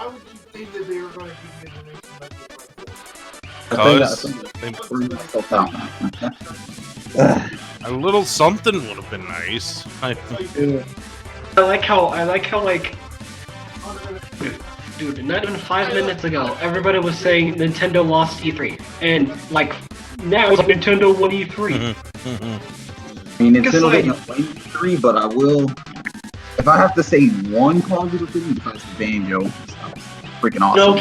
would you think that they were going to keep getting a little something would have been nice. I like how like, dude, not even 5 minutes ago, everybody was saying Nintendo lost E3, and like now it's like Nintendo won E3. I mean, Nintendo didn't win E3, but I will. If I have to say one positive thing, besides Banjo, freaking awesome. No,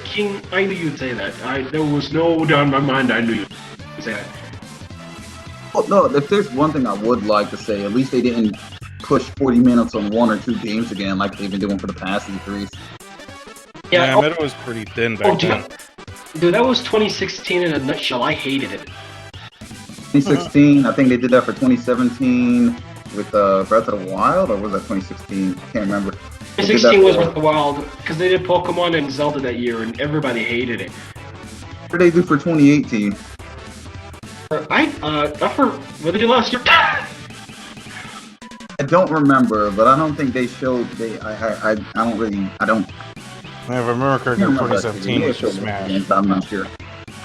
King, I knew you'd say that. There was no doubt in my mind. I knew you'd say that. Well, no, if there's one thing I would like to say, at least they didn't push 40 minutes on 1 or 2 games again, like they've been doing for the past E3s. Yeah, Meta was pretty thin back then. Dude, that was 2016 in a nutshell. I hated it. 2016, I think they did that for 2017 with Breath of the Wild, or was that 2016? I can't remember. 2016 was Breath of the Wild, because they did Pokemon and Zelda that year, and everybody hated it. What did they do for 2018? What did they do last year? I don't remember, but I don't think they showed. I don't. I remember correctly, 2017 was just Smash. I'm not sure.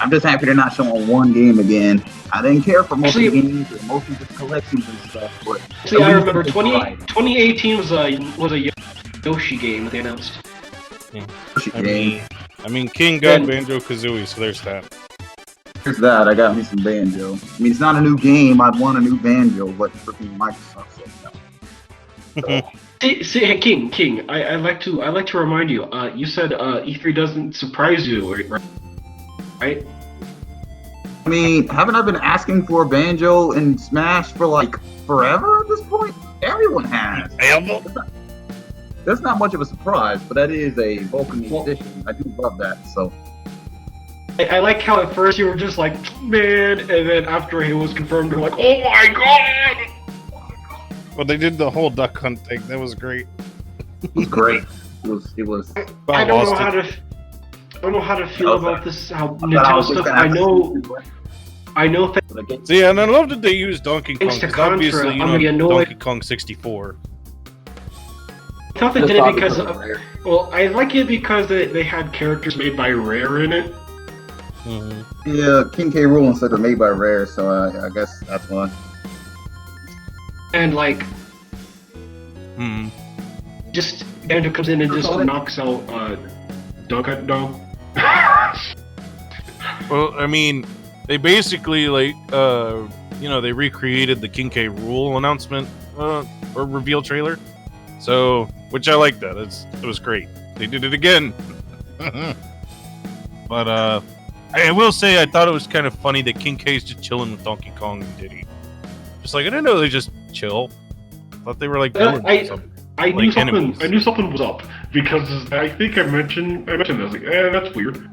I'm just happy they're not showing one game again. I didn't care for most of the games, or mostly just collections and stuff. But I remember 2018 was a Yoshi game they announced. Yeah. I mean, King got Banjo-Kazooie, so there's that. There's that. I got me some Banjo. I mean, it's not a new game. I'd want a new Banjo, but freaking Microsoft said no. See, King. I like to remind you. You said E3 doesn't surprise you, right? I mean, haven't I been asking for Banjo and Smash for like forever at this point? Everyone has. That's not much of a surprise, but that is a Vulcan edition. I do love that. So. I like how at first you were just like, man, and then after it was confirmed, you're like, oh my god! Well, they did the whole duck hunt thing. That was great. It was great. It was. I don't know how to feel about this. How Nintendo stuff. I know. See, and I love that they used Donkey Kong. Obviously, Donkey Kong 64. I thought they did it because I like it because they had characters made by Rare in it. Mm-hmm. Yeah, King K. Rool and stuff are made by Rare, so I guess that's why. And like, just Banjo comes in and just knocks out Donkey Kong. Well, I mean, they basically they recreated the King K. Rool announcement or reveal trailer. So, which I like that. It was great. They did it again. But I will say I thought it was kind of funny that King K's just chilling with Donkey Kong and Diddy. Just like I didn't know they just chill. I thought they were like doing something. I knew something was up because I think I mentioned this. Like, that's weird.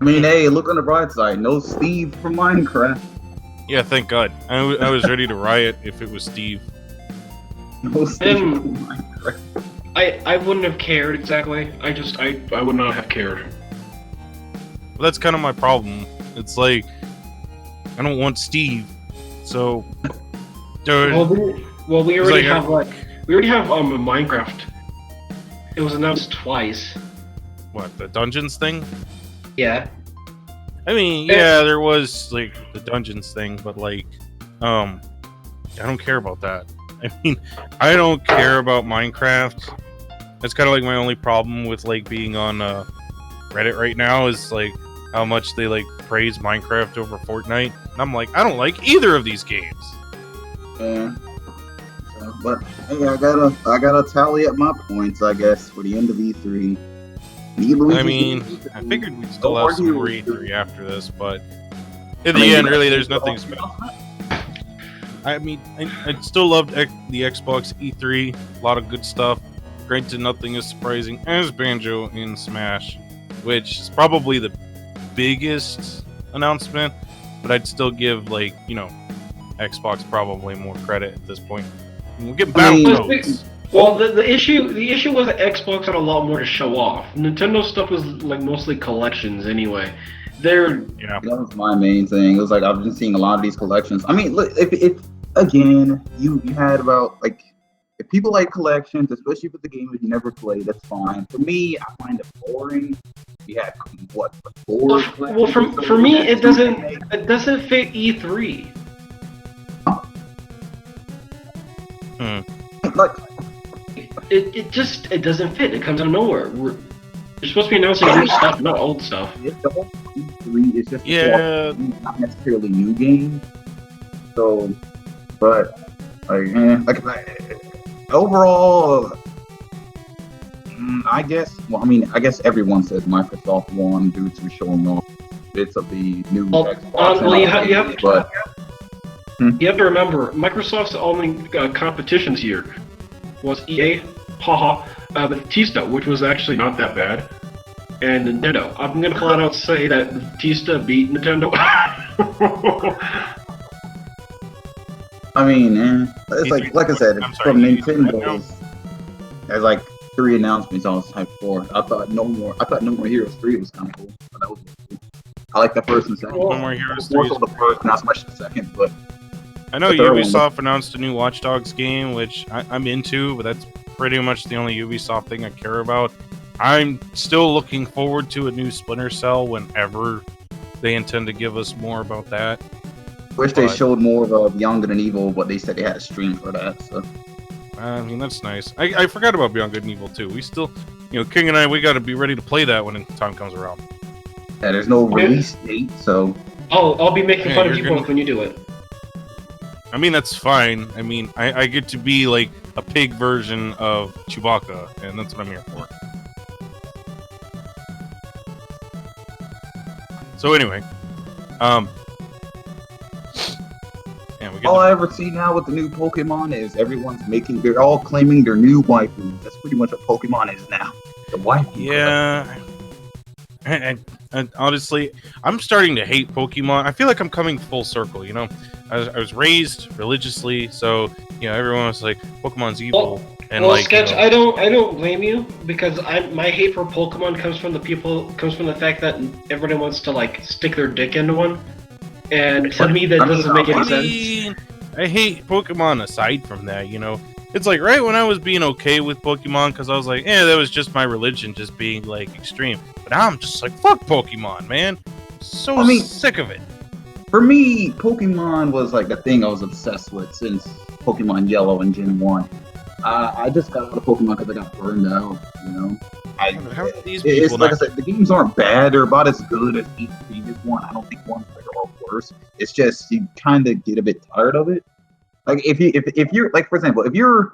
I mean, hey, look on the bright side. No Steve from Minecraft. Yeah, thank God. I was ready to riot if it was Steve. No Steve from Minecraft. I wouldn't have cared exactly. I would not have cared. Well, that's kind of my problem. It's like I don't want Steve, so. Dude, well, we already have Minecraft. It was announced twice. What, the dungeons thing? Yeah. I mean, yeah, there was like the dungeons thing, but like, I don't care about that. I mean, I don't care about Minecraft. That's kind of like my only problem with like being on Reddit right now is like how much they like praise Minecraft over Fortnite. And I'm like, I don't like either of these games. Yeah. But hey, I gotta tally up my points, I guess, for the end of E3. I mean, I figured we'd still have some more E3 after this, but in the end, really, there's nothing special. I mean, I still loved the Xbox E3. A lot of good stuff. Granted, nothing as surprising as Banjo and Smash, which is probably the biggest announcement, but I'd still give, like, Xbox probably more credit at this point. We'll get Battletoads. Well, the issue was that Xbox had a lot more to show off. Nintendo stuff was like mostly collections anyway. That was my main thing. It was like I've been seeing a lot of these collections. I mean, look, if again you had about like if people like collections, especially if it's a game that you never played, that's fine. For me, I find it boring. We had what four? Well, for me, it doesn't fit E3. Like It doesn't fit. It comes out of nowhere. You're supposed to be announcing new stuff, not old stuff. the whole E3 is just not necessarily new games. So, but overall, I guess. Well, I mean, I guess everyone says Microsoft won due to showing off bits of the new Xbox. You have to remember, Microsoft's only competitions here was EA, Batista, which was actually not that bad, and Nintendo. I'm gonna flat out say that Batista beat Nintendo. I mean, it's like I said, from Nintendo, there's like 3 announcements I was hyped for. I thought No More Heroes 3 was kind of cool. That was cool. I like the first and second. No More Heroes 3 more so the first, not so much the second, but I know Ubisoft announced a new Watch Dogs game, which I'm into, but that's pretty much the only Ubisoft thing I care about. I'm still looking forward to a new Splinter Cell whenever they intend to give us more about that. Wish they showed more of Beyond Good and Evil, but they said they had a stream for that. So I mean, that's nice. I forgot about Beyond Good and Evil too. We still, King and I, we got to be ready to play that when time comes around. Yeah, there's no release date, so I'll be making fun of you both when you do it. I mean, that's fine. I mean, I get to be like a pig version of Chewbacca, and that's what I'm here for. So anyway, all I ever see now with the new Pokemon is they're all claiming their new waifus. That's pretty much what Pokemon is now. The waifu. Yeah. And honestly, I'm starting to hate Pokemon. I feel like I'm coming full circle, I was raised religiously, so everyone was like, Pokemon's evil. Sketch, I don't blame you, because my hate for Pokemon comes from the fact that everybody wants to like stick their dick into one. And to me, that doesn't make any sense. I hate Pokemon aside from that, It's like right when I was being okay with Pokemon, because I was like, that was just my religion, just being like extreme. But now I'm just like, fuck Pokemon, man. I'm so sick of it. For me, Pokemon was like the thing I was obsessed with since Pokemon Yellow and Gen 1. I just got out of Pokemon because I got burned out, How are these people like I said, the games aren't bad. They're about as good as each previous one. I don't think one's better or worse. It's just you kind of get a bit tired of it. Like if you're like, for example, if you're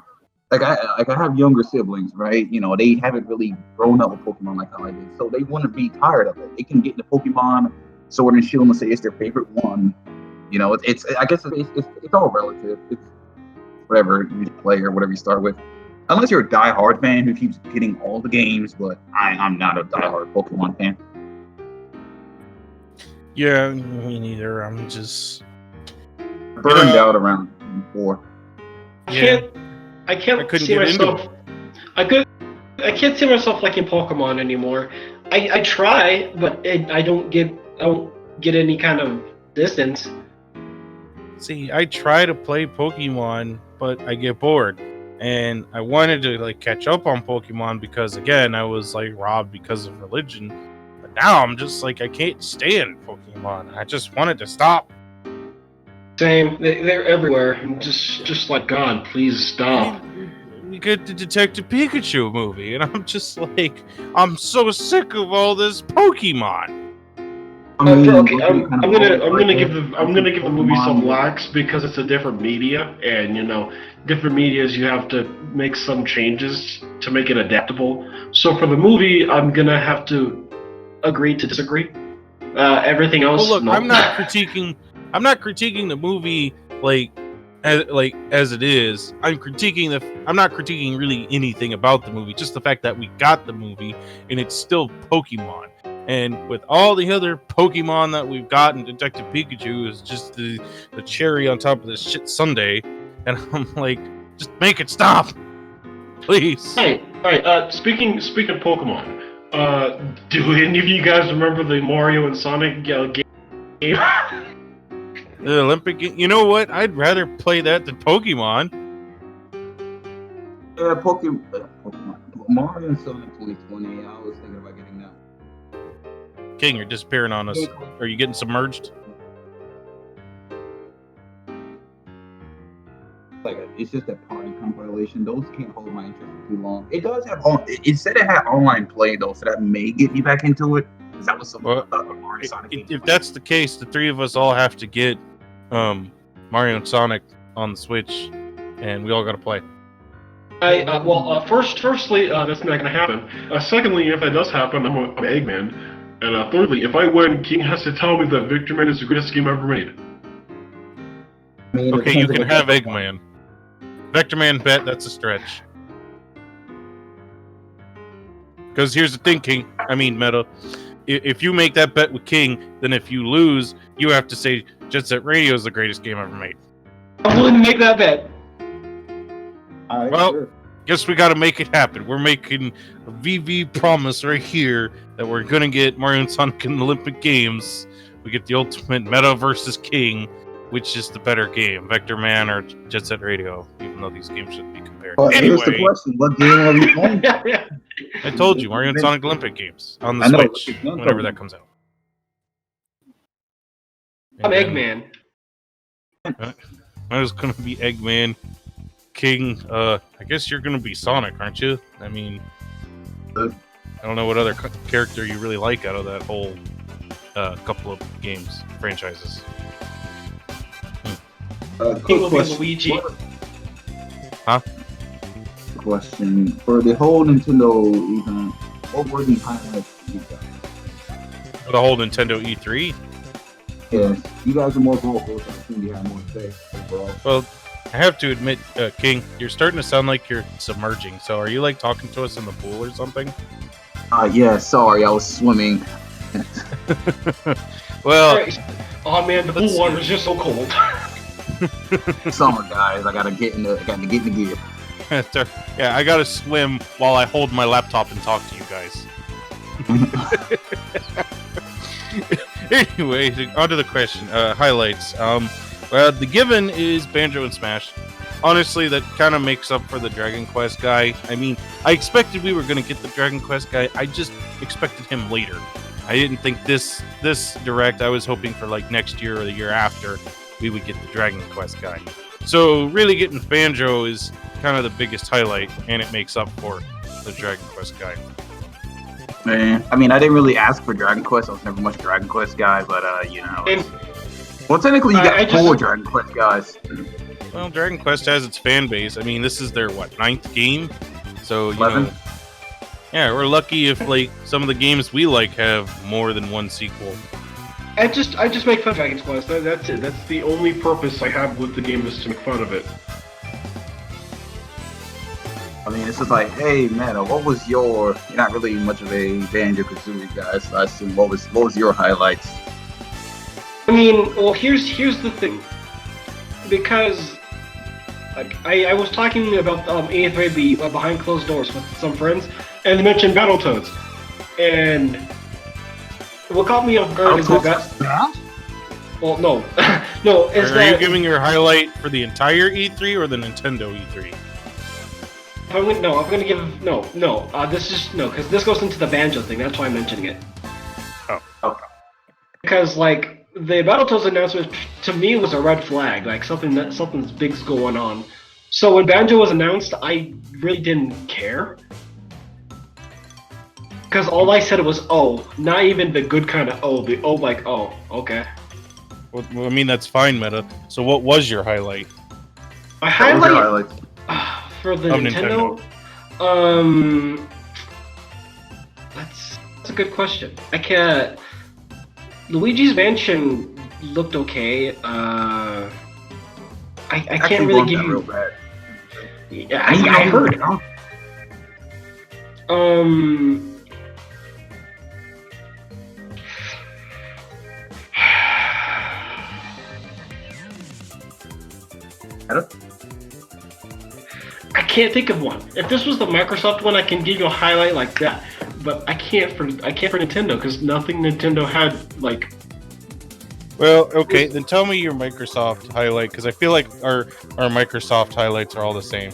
like I have younger siblings, right? They haven't really grown up with Pokemon like how I did, so they wouldn't be tired of it. They can get into Pokemon Sword and Shield and say it's their favorite one. It's I guess it's all relative. It's whatever you play or whatever you start with. Unless you're a die-hard fan who keeps getting all the games, but I'm not a die-hard Pokemon fan. Yeah, me neither. I'm just burned out around 4. I can't see myself. I can't see myself liking Pokemon anymore. I try, but I don't get any kind of distance. See, I try to play Pokemon, but I get bored. And I wanted to like catch up on Pokemon because again, I was like robbed because of religion. But now I'm just like I can't stand Pokemon. I just wanted to stop. Same. They're everywhere. I'm just like, God, please stop. We get the Detective Pikachu movie, and I'm just like, I'm so sick of all this Pokemon. I'm gonna give the movie some lax because it's a different media, and different medias you have to make some changes to make it adaptable. So for the movie, I'm gonna have to agree to disagree. Everything else. Well, look, no. I'm not critiquing the movie as it is. I'm not critiquing really anything about the movie. Just the fact that we got the movie and it's still Pokemon. And with all the other Pokemon that we've gotten, Detective Pikachu is just the cherry on top of this shit sundae. And I'm like, just make it stop, please. All right. Speaking of Pokemon, do any of you guys remember the Mario and Sonic game? The Olympic game? You know what? I'd rather play that than Pokemon. Yeah, Pokemon. Mario and Sonic 2020. I was thinking about getting that. King, you're disappearing on us. Are you getting submerged? It's just a party compilation. Those can't hold my interest for too long. It does have it said it had online play though, so that may get me back into it. Because that was some Mario Sonic. If that's the case, the three of us all have to get Mario and Sonic on the Switch, and we all got to play. Firstly, that's not going to happen. Secondly, if that does happen, I'm Eggman. And thirdly, if I win, King has to tell me that Victor Man is the greatest game ever made. Okay, you can have Eggman. Vector Man bet, that's a stretch. Because here's the thing, King. I mean, Meta. If you make that bet with King, then if you lose, you have to say Jet Set Radio is the greatest game ever made. I'm willing to make that bet. Well, sure. Guess we got to make it happen. We're making a VV promise right here that we're going to get Mario and Sonic in the Olympic Games. We get the ultimate Meta versus King. Which is the better game, Vector Man or Jet Set Radio? Even though these games shouldn't be compared. Well, anyway, here's the question: what game are we playing? I told you, Mario and Sonic Olympic Games on the Switch, whenever that comes out. I'm Eggman. I was gonna be Eggman. King. I guess you're gonna be Sonic, aren't you? I mean, I don't know what other character you really like out of that whole couple of games franchises. Quick question. Luigi. Huh? Question. For the whole Nintendo event, what were the highlights for you guys? For the whole Nintendo E3? Yes. You guys are more vocal, so I think you have more to say overall. Well, I have to admit, King, you're starting to sound like you're submerging. So are you like talking to us in the pool or something? Yeah, sorry, I was swimming. Well... Oh man, the pool water is just so cold. Summer, guys. I gotta get in the gear. Yeah, I gotta swim while I hold my laptop and talk to you guys. Anyway, on to the question. Highlights. Well, the given is Banjo and Smash. Honestly, that kind of makes up for the Dragon Quest guy. I mean, I expected we were gonna get the Dragon Quest guy. I just expected him later. I didn't think this direct. I was hoping for like next year or the year after we would get the Dragon Quest guy. So really getting Banjo is kind of the biggest highlight, and it makes up for the Dragon Quest guy. Man, I mean, I didn't really ask for Dragon Quest. I was never much a Dragon Quest guy, but you know. Well, technically, you got four Dragon Quest guys. Well, Dragon Quest has its fan base. I mean, this is their 9th game, so you 11? know. Yeah, we're lucky if like some of the games we like have more than one sequel. I just make fun of Dragon Quest. That's it. That's the only purpose I have with the game is to make fun of it. I mean, it's just like, hey, man, what was your? You're not really much of a Banjo-Kazooie guy, so I assume what was your highlights? I mean, well, here's the thing, because like I was talking about E3 behind closed doors with some friends, and they mentioned Battletoads, and what caught me off guard is that. Well, no, no. Are you giving your highlight for the entire E3 or the Nintendo E3? I'm gonna give no. This is because this goes into the Banjo thing. That's why I'm mentioning it. Oh, okay. Because like the Battletoads announcement to me was a red flag. Like something's big's going on. So when Banjo was announced, I really didn't care. Because all I said was oh, not even the good kind of oh, the oh like oh, okay. Well, I mean that's fine, Meta. So what was your highlight? My highlight for the Nintendo. That's a good question. I can't. Luigi's Mansion looked okay. I can't really give you. Yeah, I heard it. I can't think of one. If this was the Microsoft one, I can give you a highlight like that. But I can't for Nintendo because nothing Nintendo had like. Well, okay, then tell me your Microsoft highlight because I feel like our Microsoft highlights are all the same.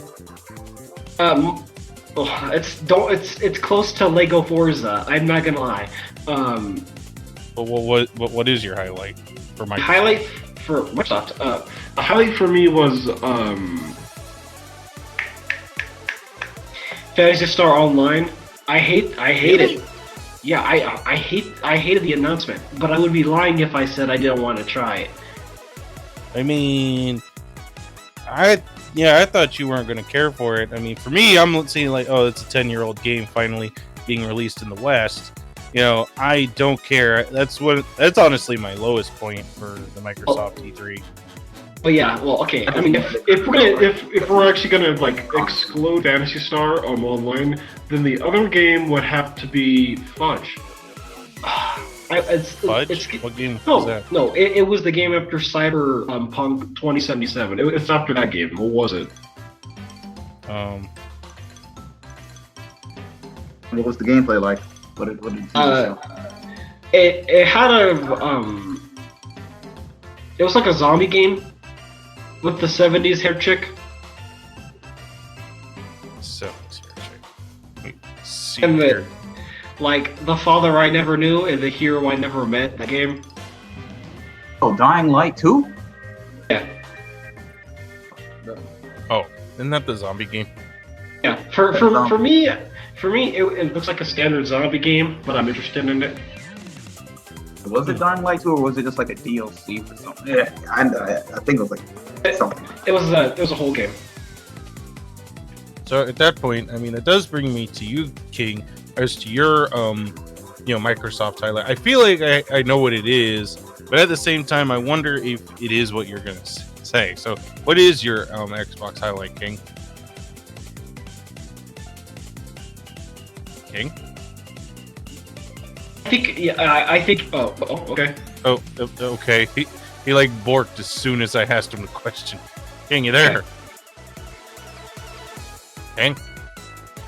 It's close to Lego Forza. I'm not gonna lie. But what is your highlight for Microsoft? Highlight for Microsoft. A highlight for me was Phantasy Star Online. I hate it. Yeah, I hated the announcement, but I would be lying if I said I didn't want to try it. I mean, I thought you weren't going to care for it. I mean, for me, I'm seeing like, oh, it's a 10-year-old game finally being released in the West. You know, I don't care. That's honestly my lowest point for the Microsoft E3. But yeah, well, okay. I mean, if we're actually gonna like exclude Phantasy Star Online, then the other game would have to be Fudge. Fudge? What game was that? No, it was the game after Cyberpunk 2077. It's after that game. What was it? What was the gameplay like? What did it show? It had it was like a zombie game with the 70s hair chick. 70s hair chick. Wait, see And here. like the father I never knew and the hero I never met. That game. Oh, Dying Light 2? Yeah. Oh, isn't that the zombie game? Yeah. For me, it looks like a standard zombie game, but I'm interested in it. Was it Dying Light 2 or was it just like a DLC for something? Yeah, I think it was like something. It was a whole game. So at that point, I mean, it does bring me to you, King, as to your Microsoft highlight. I feel like I know what it is, but at the same time, I wonder if it is what you're gonna say. So, what is your Xbox highlight, King? King? I think. Oh, okay. Oh, okay. He like borked as soon as I asked him the question. King, you there? King?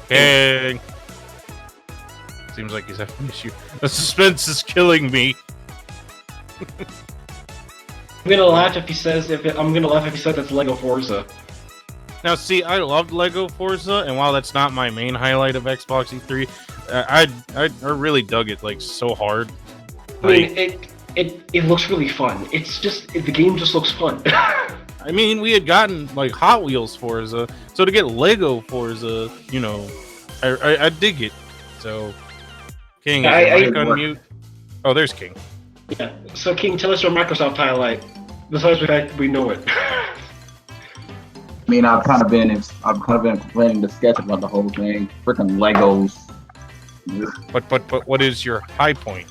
King? Seems like he's having an issue. The suspense is killing me. I'm gonna laugh if he says that's Lego Forza. Now, see, I loved Lego Forza, and while that's not my main highlight of Xbox E3, I really dug it like so hard. I mean, it looks really fun. It's just the game just looks fun. I mean, we had gotten like Hot Wheels Forza, so to get Lego Forza, I dig it. So, King, is your mic on mute? Oh, there's King. Yeah. So, King, tell us your Microsoft highlight. Besides the fact that we know it. I mean, I've kind of been complaining to Sketch about the whole thing. Freaking Legos. But what is your high point?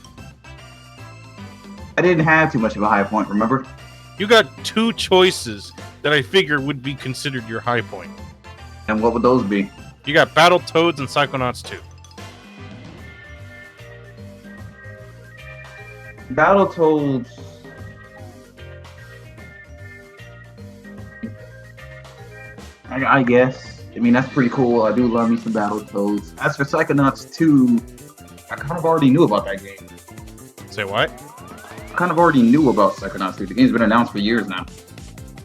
I didn't have too much of a high point, remember? You got two choices that I figured would be considered your high point. And what would those be? You got Battletoads and Psychonauts 2. Battletoads. I guess. I mean, that's pretty cool. I do love me some Battletoads. As for Psychonauts 2, I kind of already knew about that game. Say what? I kind of already knew about Psychonauts 2. The game's been announced for years now.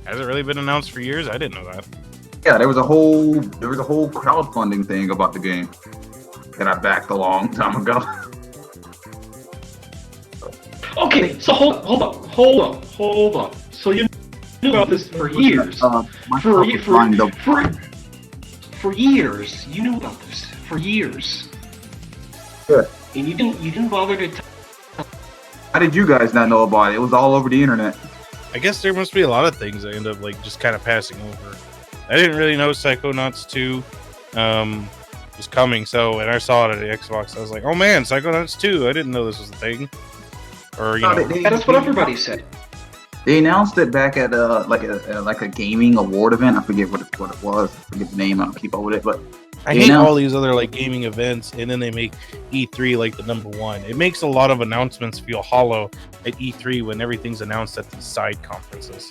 Has it really been announced for years? I didn't know that. Yeah, there was a whole crowdfunding thing about the game that I backed a long time ago. Okay, so hold up. So you knew about this for years. For years, you knew about this for years. Good. And you didn't bother to. How did you guys not know about it? It was all over the internet. I guess there must be a lot of things I end up like just kind of passing over. I didn't really know Psychonauts 2 was coming, so when I saw it at the Xbox, I was like, "Oh man, Psychonauts 2! I didn't know this was a thing." Or that's what everybody said. They announced it back at like a gaming award event. I forget what it was. I forget the name. I don't keep up with it, but I hate all these other like gaming events, and then they make E3 like the #1. It makes a lot of announcements feel hollow at E3 when everything's announced at these side conferences.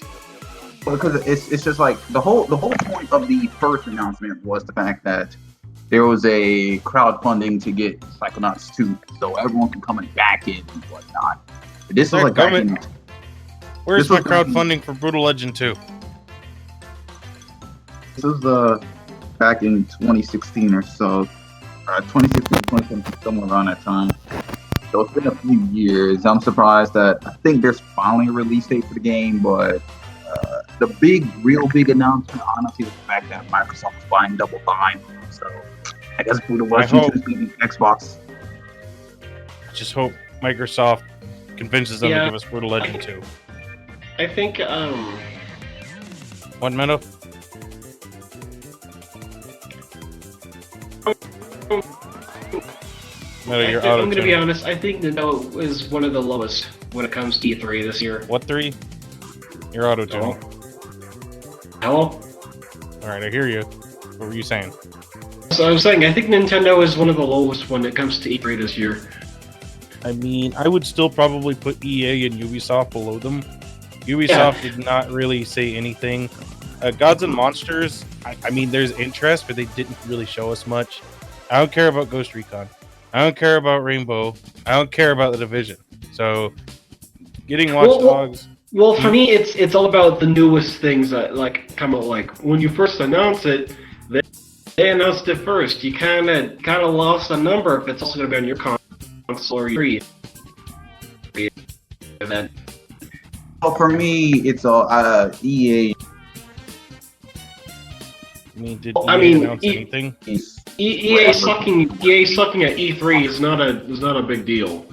Because it's just like the whole point of the first announcement was the fact that there was a crowdfunding to get Psychonauts 2, so everyone can come and back in and whatnot. But this was like where's my crowdfunding for Brutal Legend 2? This was back in 2016 or so. 2016, 2017, somewhere around that time. So it's been a few years. I'm surprised that I think there's finally a release date for the game, but the real big announcement, honestly, is the fact that Microsoft is buying Double Fine. So I guess for the Russian Xbox. I just hope Microsoft convinces them to give us Brutal Legend 2. I think, What, Meadow? Meadow, you're out of I'm gonna be honest, I think Nintendo is one of the lowest when it comes to E3 this year. What 3? You're auto-tune. Hello? Alright, I hear you. What were you saying? So I was saying, I think Nintendo is one of the lowest when it comes to E3 this year. I mean, I would still probably put EA and Ubisoft below them. Ubisoft did not really say anything. Gods and Monsters, I mean, there's interest, but they didn't really show us much. I don't care about Ghost Recon. I don't care about Rainbow. I don't care about The Division. So, getting Watch Dogs... Well, for me, it's all about the newest things that come out. Like when you first announce it, they announced it first. You kind of lost a number if it's also going to be on your console or free event. Well, for me, it's all EA. I mean, did EA announce anything? EA sucking at E3 is not a big deal.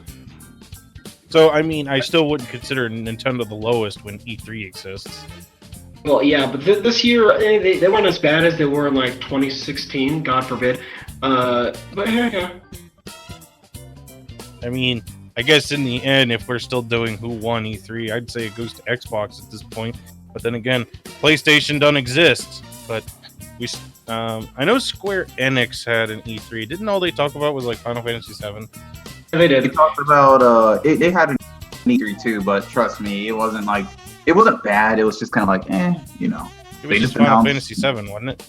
So, I mean, I still wouldn't consider Nintendo the lowest when E3 exists. Well, yeah, but this year, they weren't as bad as they were in, 2016, God forbid. But, yeah. I mean, I guess in the end, if we're still doing who won E3, I'd say it goes to Xbox at this point. But then again, PlayStation don't exist. But I know Square Enix had an E3. Didn't all they talk about was, Final Fantasy VII? They did. They talked about they had an E3 too, but trust me, it wasn't bad. It was just kind of you know. It was just Final Fantasy VII, wasn't it?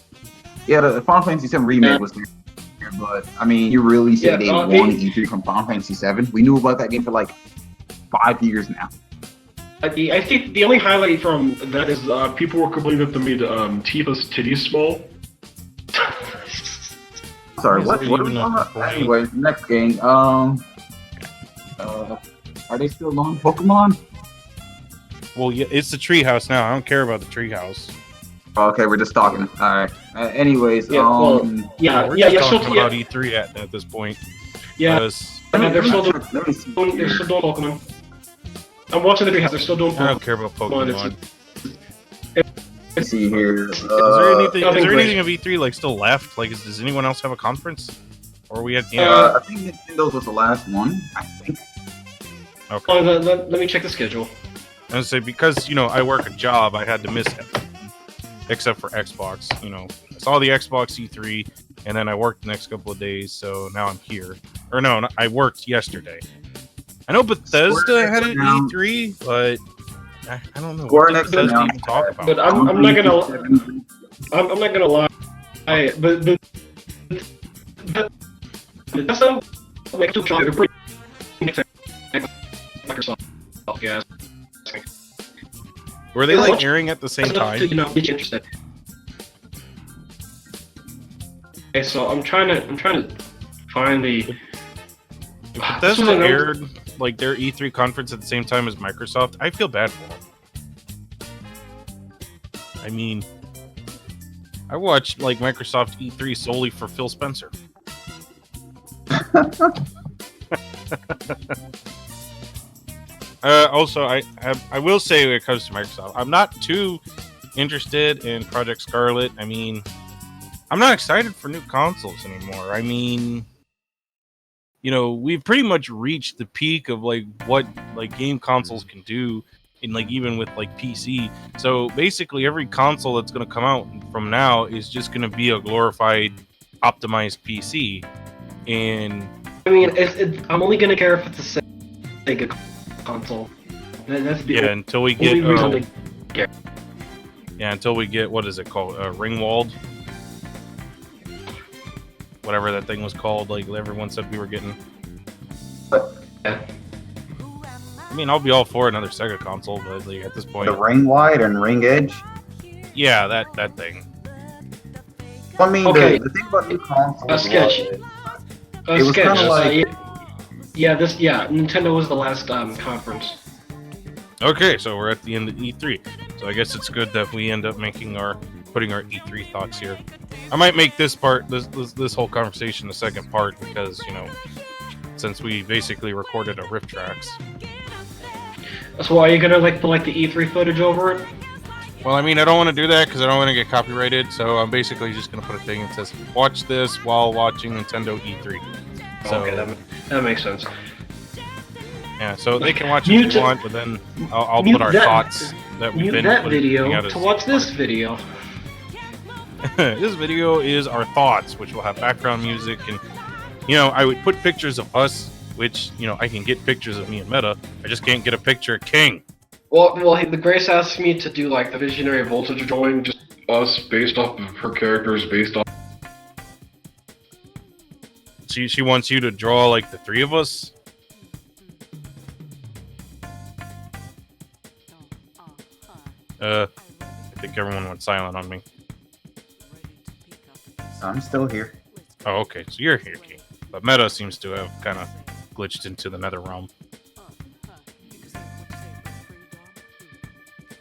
Yeah, the Final Fantasy VII remake was there, but I mean, you really say they won E3 from Final Fantasy VII? We knew about that game for 5 years now. I think the only highlight from that is people were complaining that they made Tifa's titties small. Sorry, what are we talking about? Anyway, next game. Are they still on Pokemon? Well, yeah, it's the treehouse now. I don't care about the treehouse. Okay, we're just talking. All right. Anyways, we're just talking about E3 at this point. Yeah, they're still doing Pokemon. I'm watching the treehouse. They're still doing Pokemon. I don't care about Pokemon. Let's see here. Is there anything of E3 still left? Does anyone else have a conference? Or we had? I think Nintendo's was the last one. I think. Okay. Let me check the schedule. I was say because I work a job, I had to miss it, except for Xbox. I saw the Xbox E3, and then I worked the next couple of days, so now I'm here. Or no, I worked yesterday. I know Bethesda had an E3, but I don't know what Bethesda even talk about. But I'm not gonna lie. But Bethesda they're pretty Microsoft. Yeah. Were they airing at the same time? Get you interested. Okay, so I'm trying to find the. If Bethesda aired their E3 conference at the same time as Microsoft, I feel bad for them. I mean, I watched Microsoft E3 solely for Phil Spencer. Also, I will say when it comes to Microsoft, I'm not too interested in Project Scarlet. I mean, I'm not excited for new consoles anymore. I mean, we've pretty much reached the peak of what game consoles can do, in even with PC. So basically, every console that's going to come out from now is just going to be a glorified, optimized PC. And I mean, I'm only going to care if it's a Sega console. That's the until we get until we get what is it called, Ringwald, whatever that thing was called. Everyone said we were getting. I mean, I'll be all for another Sega console, but at this point, the Ring Wide and Ring Edge. Yeah, that thing. I mean, Okay. the thing about new consoles Sketch. was, it was Sketch. kind of like Nintendo was the last conference. Okay, so we're at the end of E3. So I guess it's good that we end up putting our E3 thoughts here. I might make this whole conversation the second part because, since we basically recorded a riff tracks. So why are you gonna put the E3 footage over it? Well, I mean, I don't want to do that because I don't want to get copyrighted. So I'm basically just gonna put a thing that says "Watch this while watching Nintendo E3." So, okay, that makes sense. Yeah, so they can watch it if they want, but then I'll put our thoughts that we've been that putting video together. to watch this video. This video is our thoughts, which will have background music, and I would put pictures of us, which I can get pictures of me and Meta. I just can't get a picture of King. Well, the Grace asked me to do the Visionary Voltage drawing, just us based off of her characters, based off. She wants you to draw the three of us. I think everyone went silent on me. I'm still here. Oh, okay, so you're here, King. But Meta seems to have kind of glitched into the nether realm.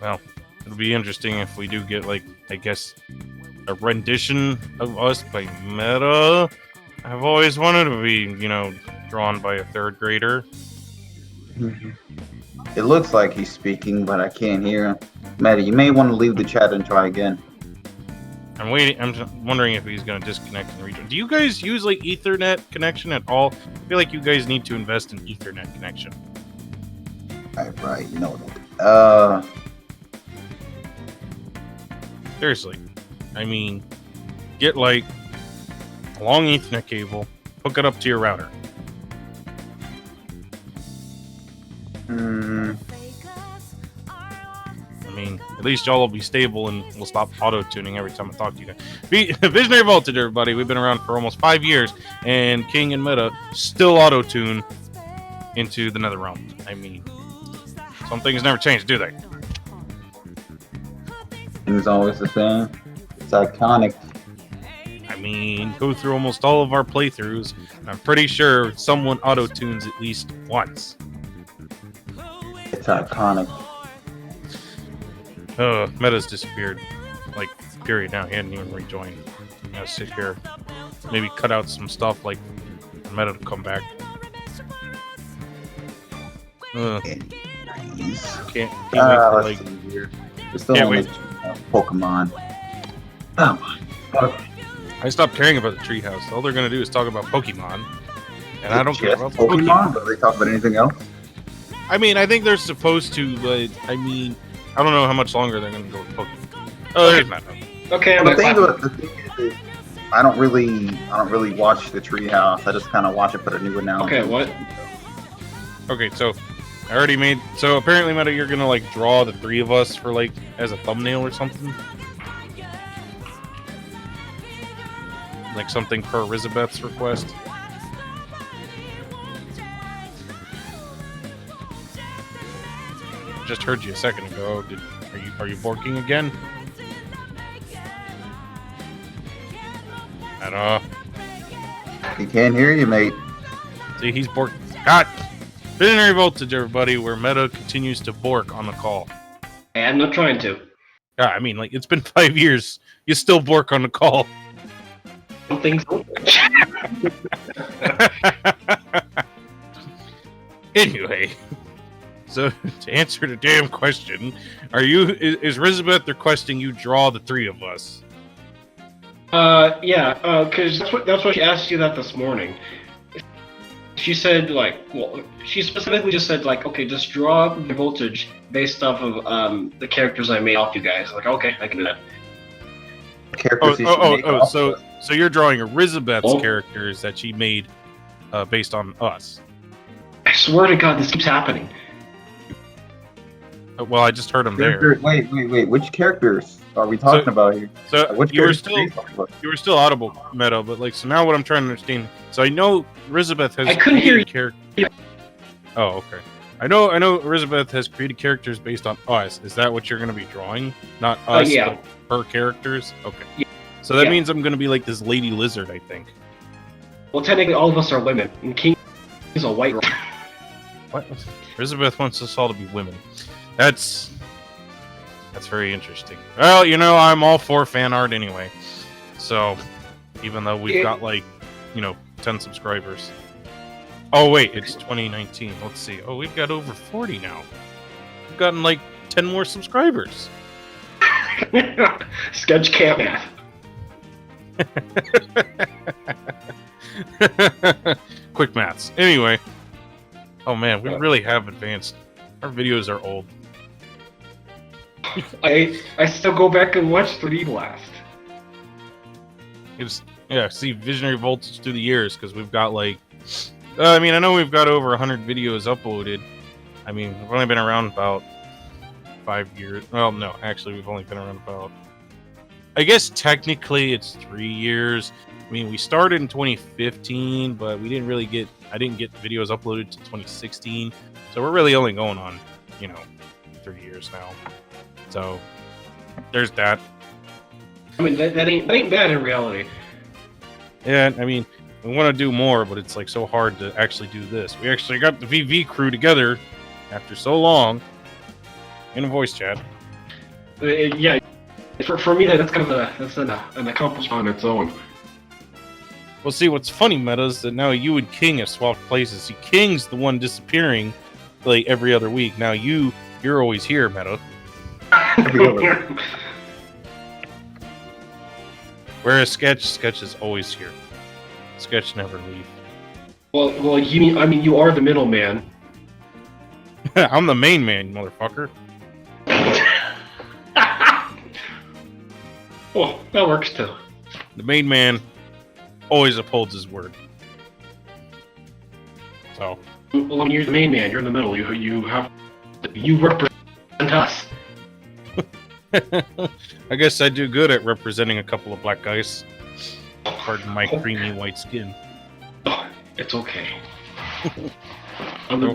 Well, it'll be interesting if we do get, I guess, a rendition of us by Meta. I've always wanted to be, drawn by a third grader. It looks like he's speaking, but I can't hear him. Maddie, you may want to leave the chat and try again. I'm waiting. I'm just wondering if he's going to disconnect and rejoin. Do you guys use Ethernet connection at all? I feel like you guys need to invest in Ethernet connection. Right, you know that. Seriously, I mean, get a long Ethernet cable, hook it up to your router. I mean, at least y'all will be stable and we'll stop auto-tuning every time I talk to you guys. Visionary Voltage, everybody. We've been around for almost 5 years, and King and Meta still auto-tune into the nether realm. I mean, some things never change, do they? Things always the same. It's iconic. I mean, go through almost all of our playthroughs, and I'm pretty sure someone auto-tunes at least once. It's iconic. Meta's disappeared. Period now. He hadn't even rejoined. I'm gonna sit here. Maybe cut out some stuff for Meta to come back. Nice. Can't wait for We're still can't on wait. Pokemon. Oh my. I stopped caring about the treehouse. All they're gonna do is talk about Pokemon. And I don't care about Pokemon. Do they talk about anything else? I mean, I think they're supposed to, but I mean, I don't know how much longer they're going to go with Pokemon. Oh, there's Matt. Okay, The thing is, I don't really watch the Treehouse. I just kind of watch it put a new announcement. Okay, what? Okay, so I already made. So apparently, Meta, you're gonna draw the three of us for as a thumbnail or something. Something per Elizabeth's request. Just heard you a second ago. Are you borking again? I don't know. He can't hear you, mate. See, he's bork. God! Visionary Voltage, everybody, where Meta continues to bork on the call. Hey, I'm not trying to. Yeah, I mean, it's been 5 years. You still bork on the call. I don't think so. Anyway. So, to answer the damn question, is Elizabeth requesting you draw the three of us? Yeah, because that's what she asked you that this morning. She said, she specifically just said, okay, just draw the Voltage based off of, the characters I made off you guys. Okay, I can do that. So you're drawing Elizabeth's characters that she made, based on us. I swear to God, this keeps happening. Well, I just heard him there. Wait. Which characters are we talking about here? So which you were still audible, Meta, but so now what I'm trying to understand. So I know Elizabeth has. I couldn't hear you. Oh, okay. I know Elizabeth has created characters based on us. Is that what you're going to be drawing? Not us, yeah. but her characters? Okay. Yeah. So that means I'm gonna be like this lady lizard, I think. Well, technically, all of us are women, and King is a white girl. What? Elizabeth wants us all to be women. That's very interesting. Well, you know, I'm all for fan art anyway. So, even though we've got like, 10 subscribers. Oh wait, it's 2019. Let's see. Oh, we've got over 40 now. We've gotten like 10 more subscribers. Sketch camp math. Quick maths. Anyway. Oh man, we really have advanced. Our videos are old. I still go back and watch 3D Blast. See Visionary Voltage through the years, because we've got like... I know we've got over 100 videos uploaded. I mean, we've only been around about 5 years. Well, no, actually, we've only been around about... I guess technically it's 3 years. I mean, we started in 2015, but we didn't really get... I didn't get videos uploaded to 2016. So we're really only going on, 3 years now. So, there's that. I mean, that ain't bad in reality. Yeah, I mean, we want to do more, but it's like so hard to actually do this. We actually got the VV crew together after so long in a voice chat. Yeah, for me, that's kind of an accomplishment on its own. Well, see, what's funny, Meta, is that now you and King have swapped places. See, King's the one disappearing like every other week. Now you're always here, Meta. Whereas Sketch is always here. Sketch never leave. Well, you are the middleman. I'm the main man, motherfucker. Well, that works too. The main man always upholds his word. So. Well, when you're the main man, you're in the middle. You represent us. I guess I do good at representing a couple of black guys. Pardon my creamy white skin. Oh, it's okay. I'm the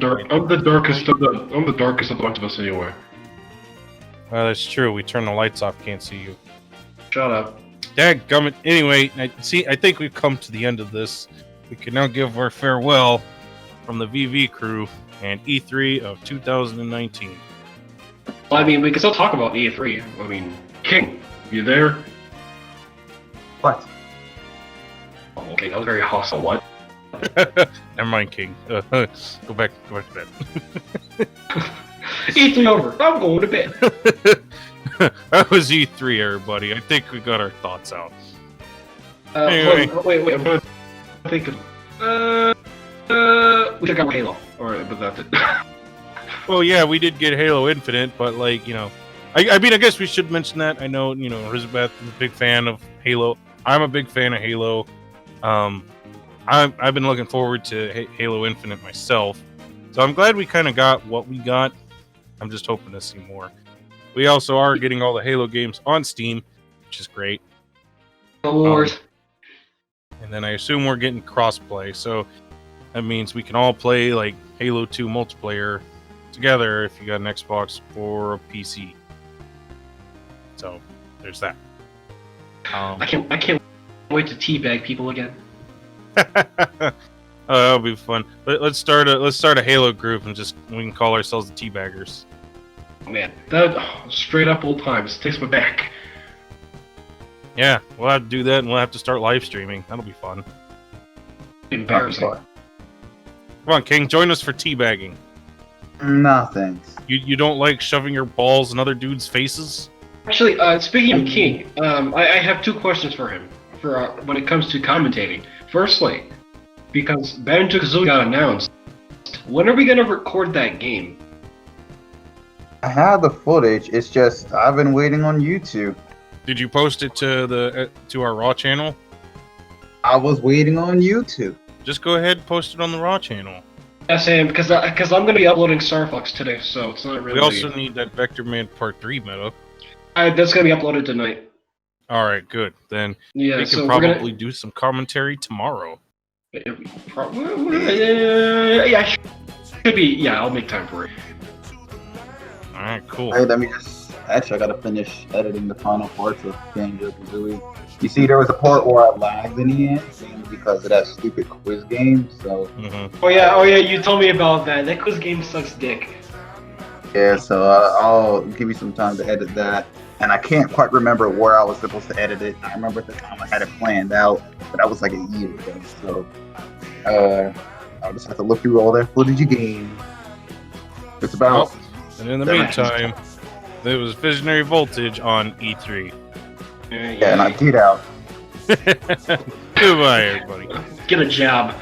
darkest of the bunch of us anyway. Well, that's true. We turn the lights off, can't see you. Shut up. Dadgummit. Anyway, I think we've come to the end of this. We can now give our farewell from the VV crew and E3 of 2019. Well, we can still talk about E3. King, you there? What? Oh, okay, that was very hostile. What? Never mind, King. Go back to bed. E3 over. I'm going to bed. That was E3, everybody. I think we got our thoughts out. Anyway. Wait. I'm going to think of... we took out Halo. Alright, but that's it. Well, yeah, we did get Halo Infinite, but, like, I guess we should mention that. I know, Elizabeth is a big fan of Halo. I'm a big fan of Halo. I've been looking forward to Halo Infinite myself. So I'm glad we kind of got what we got. I'm just hoping to see more. We also are getting all the Halo games on Steam, which is great. Wars. And then I assume we're getting crossplay, so that means we can all play, like, Halo 2 multiplayer together if you got an Xbox or a PC. So there's that. I can't wait to teabag people again. That'll be fun. Let's start a Halo group and we can call ourselves the Teabaggers. Oh, man, that straight up old times. Takes me back. Yeah, we'll have to do that, and we'll have to start live streaming. That'll be fun. Embarrassing. Come on, King, join us for teabagging. No, thanks. You don't like shoving your balls in other dudes' faces? Actually, speaking of King, I have two questions for him for when it comes to commentating. Firstly, because Banjo-Kazooie got announced, when are we going to record that game? I have the footage. It's just I've been waiting on YouTube. Did you post it to our Raw channel? I was waiting on YouTube. Just go ahead and post it on the Raw channel. Yes, Sam, because I'm going to be uploading Star Fox today, so it's not really... We also need that Vector Man Part 3 meta. That's going to be uploaded tonight. Alright, good. Then yeah, we can probably do some commentary tomorrow. Yeah, should be. Yeah, I'll make time for it. Alright, cool. Hey, let me just... Actually, I gotta finish editing the final parts of Banjo-Kazooie. You see, there was a part where I lagged in the end, mainly because of that stupid quiz game. So Oh yeah, you told me about that. That quiz game sucks dick. yeah, so I'll give you some time to edit that. And I can't quite remember where I was supposed to edit it. I remember at the time I had it planned out, but that was like a year ago. So I'll just have to look through all that footage again. It's about. And in the meantime, there was Visionary Voltage on E3. Yeah, and I get out. Goodbye, everybody. Get a job.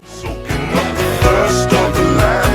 Soaking up the thirst of the land.